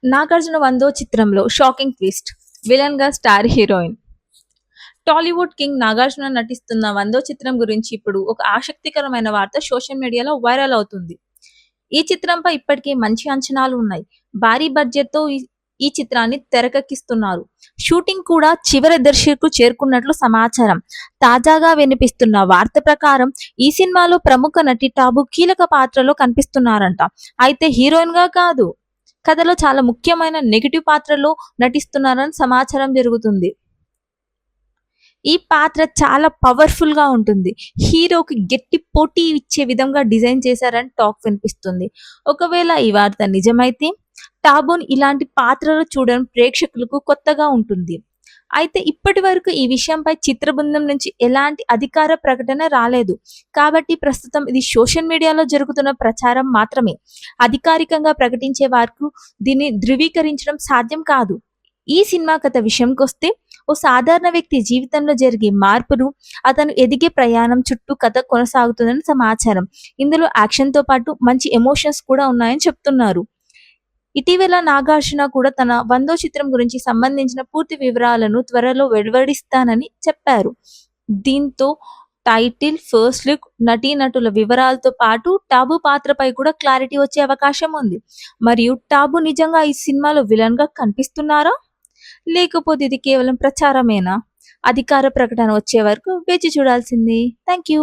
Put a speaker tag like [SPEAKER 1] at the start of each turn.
[SPEAKER 1] నాగార్జున 'వందో' చిత్రంలో shocking twist. విలన్‌గా star heroine. Tollywood king Nagarjuna నటిస్తున్న 'వందో' చిత్రం గురించి ఇప్పుడు ఒక ఆసక్తికరమైన వార్త సోషల్ మీడియాలో వైరల్ అవుతుంది. ఈ చిత్రంపై ఇప్పటికే మంచి అంచనాలు ఉన్నాయి. భారీ బడ్జెట్‌తో ఈ చిత్రాన్ని తెరకెక్కిస్తున్నారు. షూటింగ్ కూడా చివరి దశకు చేరుకున్నట్లు సమాచారం. తాజాగా వినిపిస్తున్న వార్త ప్రకారం ఈ సినిమాలో ప్రముఖ నటి టాబు కీలక పాత్రలో కనిపిస్తున్నారంట. అయితే హీరోయిన్‌గా కాదు. కథలో చాలా ముఖ్యమైన నెగెటివ్ పాత్రలో నటిస్తున్నారని సమాచారం జరుగుతుంది. ఈ పాత్ర చాలా పవర్‌ఫుల్‌గా ఉంటుంది. హీరోకి గట్టి పోటీ ఇచ్చే విధంగా డిజైన్ చేశారని టాక్ వినిపిస్తుంది. ఒకవేళ ఈ వార్త నిజమైతే టాబూన్ ఇలాంటి పాత్రలో చూడడం ప్రేక్షకులకు కొత్తగా ఉంటుంది. అయితే ఇప్పటివరకు ఈ విషయంపై చిత్ర బృందం నుంచి ఎలాంటి అధికార ప్రకటన రాలేదు. కాబట్టి ప్రస్తుతం ఇది సోషల్ మీడియాలో జరుగుతున్న ప్రచారం మాత్రమే. అధికారికంగా ప్రకటించే వరకు దీన్ని ధృవీకరించడం సాధ్యం కాదు. ఈ సినిమా కథ విషయంకొస్తే ఓ సాధారణ వ్యక్తి జీవితంలో జరిగే మార్పులు, అతను ఎదిగే ప్రయాణం చుట్టూ కథ కొనసాగుతుందని సమాచారం. ఇందులో యాక్షన్‌తో పాటు మంచి ఎమోషన్స్ కూడా ఉన్నాయని చెప్తున్నారు. ఇటీవల నాగార్జున కూడా తన 'వందో' చిత్రం గురించి సంబంధించిన పూర్తి వివరాలను త్వరలో వెలువడిస్తానని చెప్పారు. దీంతో టైటిల్, ఫస్ట్ లుక్, నటీనటుల వివరాలతో పాటు టాబు పాత్రపై కూడా క్లారిటీ వచ్చే అవకాశం ఉంది. మరియు టాబు నిజంగా ఈ సినిమాలో విలన్‌గా కనిపిస్తున్నారా? లేకపోతే ఇది కేవలం ప్రచారమేనా? అధికార ప్రకటన వచ్చే వరకు వేచి చూడాల్సిందే. Thank you.